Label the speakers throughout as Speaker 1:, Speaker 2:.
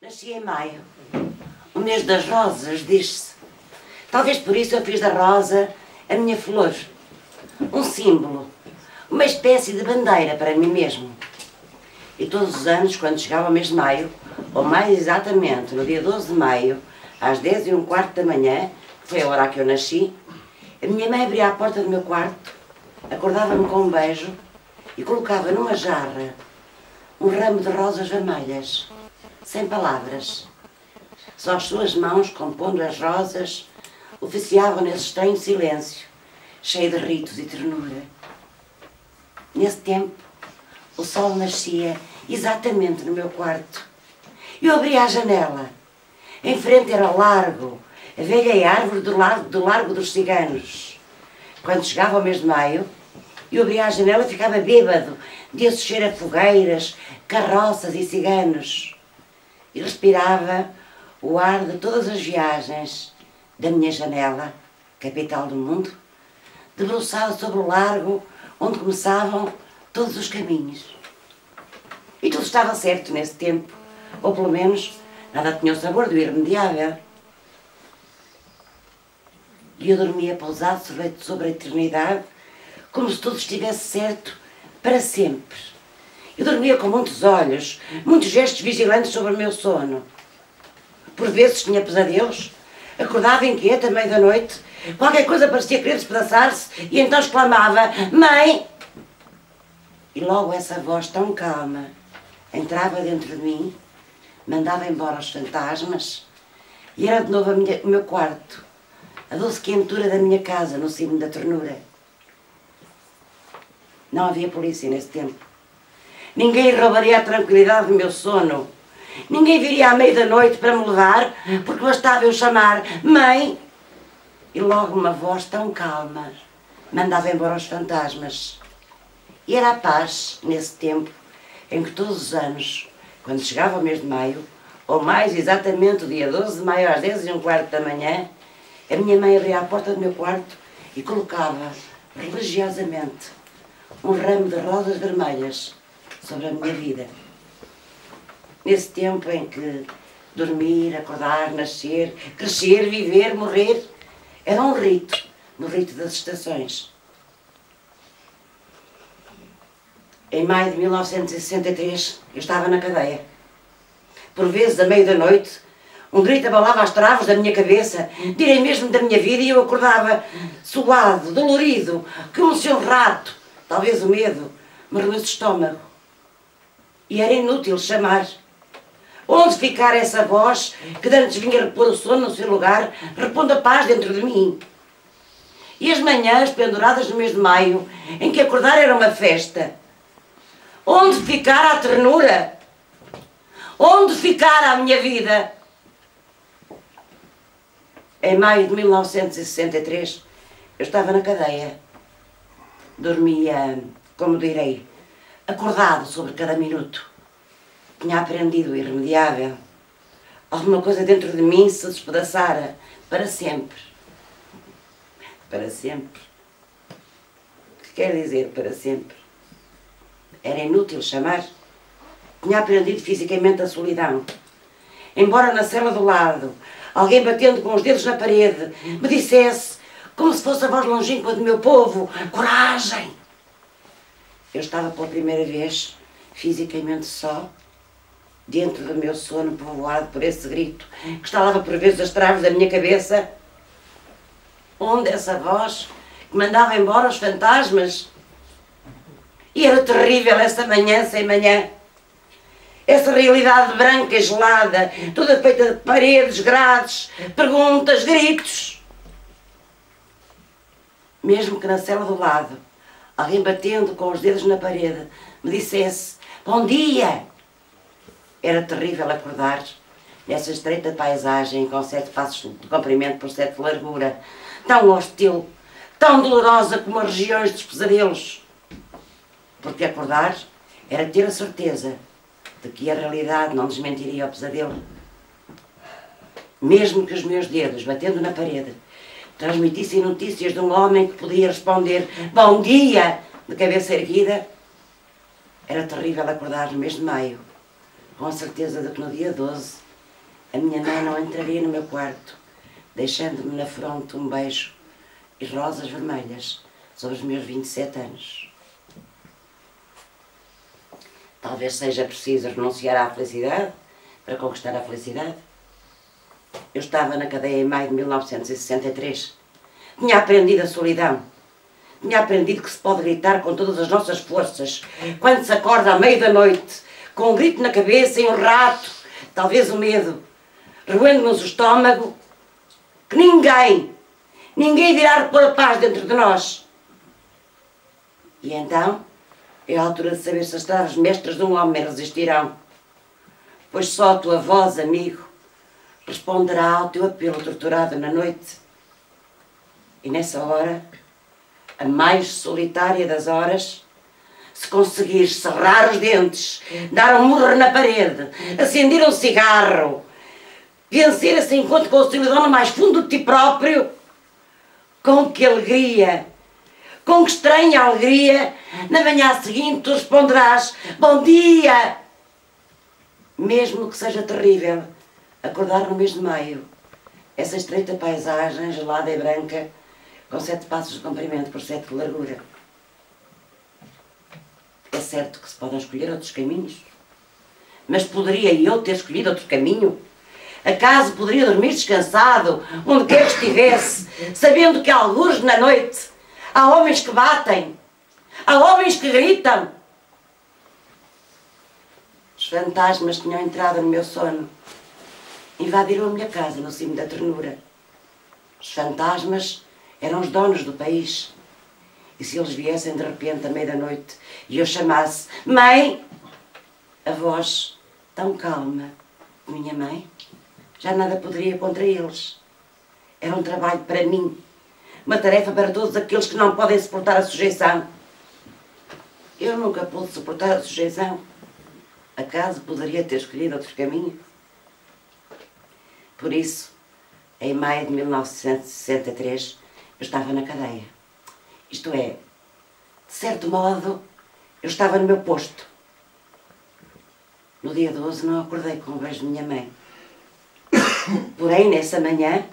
Speaker 1: Nasci em maio, o mês das rosas, diz-se. Talvez por isso eu fiz da rosa a minha flor, um símbolo, uma espécie de bandeira para mim mesmo. E todos os anos, quando chegava o mês de maio, ou mais exatamente no dia 12 de maio, às 10h15 da manhã, que foi a hora que eu nasci, a minha mãe abria a porta do meu quarto, acordava-me com um beijo e colocava numa jarra um ramo de rosas vermelhas, sem palavras. Só as suas mãos, compondo as rosas, oficiavam nesse estranho silêncio, cheio de ritos e ternura. Nesse tempo, o sol nascia exatamente no meu quarto. Eu abria a janela. Em frente era o largo, a velha árvore do Largo dos Ciganos. Quando chegava o mês de maio, eu abria a janela e ficava bêbado desse cheiro a fogueiras, carroças e ciganos. E respirava o ar de todas as viagens da minha janela, capital do mundo, debruçada sobre o largo onde começavam todos os caminhos. E tudo estava certo nesse tempo, ou pelo menos nada tinha o sabor do irremediável. E eu dormia pousado sobre a eternidade, como se tudo estivesse certo para sempre. Eu dormia com muitos olhos, muitos gestos vigilantes sobre o meu sono. Por vezes tinha pesadelos, acordava inquieta à meia da noite, qualquer coisa parecia querer despedaçar-se e então exclamava: "Mãe!" E logo essa voz tão calma entrava dentro de mim, mandava embora os fantasmas e era de novo o meu quarto, a doce quentura da minha casa no cimo da ternura. Não havia polícia nesse tempo. Ninguém roubaria a tranquilidade do meu sono. Ninguém viria à meia da noite para me levar, porque bastava eu chamar "Mãe!" e logo uma voz tão calma mandava embora os fantasmas. E era a paz, nesse tempo, em que todos os anos, quando chegava o mês de maio, ou mais exatamente o dia 12 de maio às 10h15 da manhã, a minha mãe abria a porta do meu quarto e colocava, religiosamente, um ramo de rosas vermelhas sobre a minha vida. Nesse tempo em que dormir, acordar, nascer, crescer, viver, morrer, era um rito, no rito das estações. Em maio de 1963, eu estava na cadeia. Por vezes, à meia da noite, um grito abalava as traves da minha cabeça, direi mesmo da minha vida, e eu acordava suado, dolorido, como se um rato, talvez o medo, me roesse o estômago. E era inútil chamar. Onde ficar essa voz que antes vinha repor o sono no seu lugar, repondo a paz dentro de mim? E as manhãs penduradas no mês de maio, em que acordar era uma festa. Onde ficar a ternura? Onde ficar a minha vida? Em maio de 1963, eu estava na cadeia. Dormia, como direi, acordado sobre cada minuto. Tinha aprendido o irremediável. Alguma coisa dentro de mim se despedaçara para sempre. Para sempre. O que quer dizer para sempre? Era inútil chamar. Tinha aprendido fisicamente a solidão. Embora na cela do lado, alguém batendo com os dedos na parede, me dissesse, como se fosse a voz longínqua do meu povo: "Coragem!" Eu estava pela primeira vez, fisicamente só, dentro do meu sono povoado por esse grito, que estalava por vezes as traves da minha cabeça. Onde essa voz que mandava embora os fantasmas? E era terrível essa manhã sem manhã. Essa realidade branca e gelada, toda feita de paredes, grades, perguntas, gritos. Mesmo que na cela do lado, alguém batendo com os dedos na parede, me dissesse "Bom dia!" Era terrível acordar nessa estreita paisagem com 7 passos de comprimento por 7 de largura, tão hostil, tão dolorosa como as regiões dos pesadelos. Porque acordar era ter a certeza de que a realidade não desmentiria o pesadelo. Mesmo que os meus dedos, batendo na parede, transmitissem notícias de um homem que podia responder "Bom dia!" de cabeça erguida, era terrível acordar no mês de maio, com a certeza de que no dia 12 a minha mãe não entraria no meu quarto, deixando-me na fronte um beijo e rosas vermelhas sobre os meus 27 anos. Talvez seja preciso renunciar à felicidade para conquistar a felicidade. Eu estava na cadeia em maio de 1963. Tinha aprendido a solidão. Tinha aprendido que se pode gritar com todas as nossas forças quando se acorda à meia da noite, com um grito na cabeça e um rato, talvez o medo, roendo-nos o estômago, que ninguém virá repor a paz dentro de nós. E então, é a altura de saber se as travas mestras de um homem resistirão, pois só a tua voz, amigo, responderá ao teu apelo torturado na noite. E nessa hora, a mais solitária das horas, se conseguires cerrar os dentes, dar um murro na parede, acender um cigarro, vencer esse encontro com o solidão no mais fundo de ti próprio, com que alegria, com que estranha alegria, na manhã seguinte tu responderás: bom dia! Mesmo que seja terrível acordar no mês de maio, essa estreita paisagem gelada e branca, com 7 passos de comprimento por 7 de largura. É certo que se podem escolher outros caminhos, mas poderia eu ter escolhido outro caminho? Acaso poderia dormir descansado, onde quer que estivesse, sabendo que algures na noite há homens que batem, há homens que gritam? Os fantasmas tinham entrado no meu sono, invadiram a minha casa no cimo da ternura. Os fantasmas eram os donos do país. E se eles viessem de repente à meia-da-noite e eu chamasse: mãe, a voz tão calma de minha mãe, já nada poderia contra eles. Era um trabalho para mim, uma tarefa para todos aqueles que não podem suportar a sujeição. Eu nunca pude suportar a sujeição. Acaso poderia ter escolhido outro caminho? Por isso, em maio de 1963, eu estava na cadeia. Isto é, de certo modo, eu estava no meu posto. No dia 12 não acordei com o beijo de minha mãe. Porém, nessa manhã,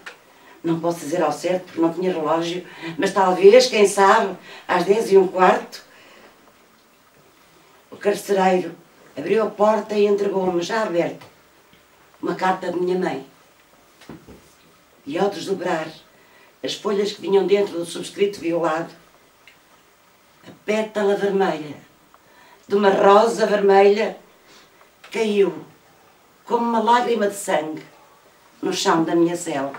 Speaker 1: não posso dizer ao certo porque não tinha relógio, mas talvez, quem sabe, às 10h15, o carcereiro abriu a porta e entregou-me, já aberta, uma carta de minha mãe. E ao desdobrar as folhas que vinham dentro do subscrito violado, a pétala vermelha de uma rosa vermelha caiu como uma lágrima de sangue no chão da minha cela.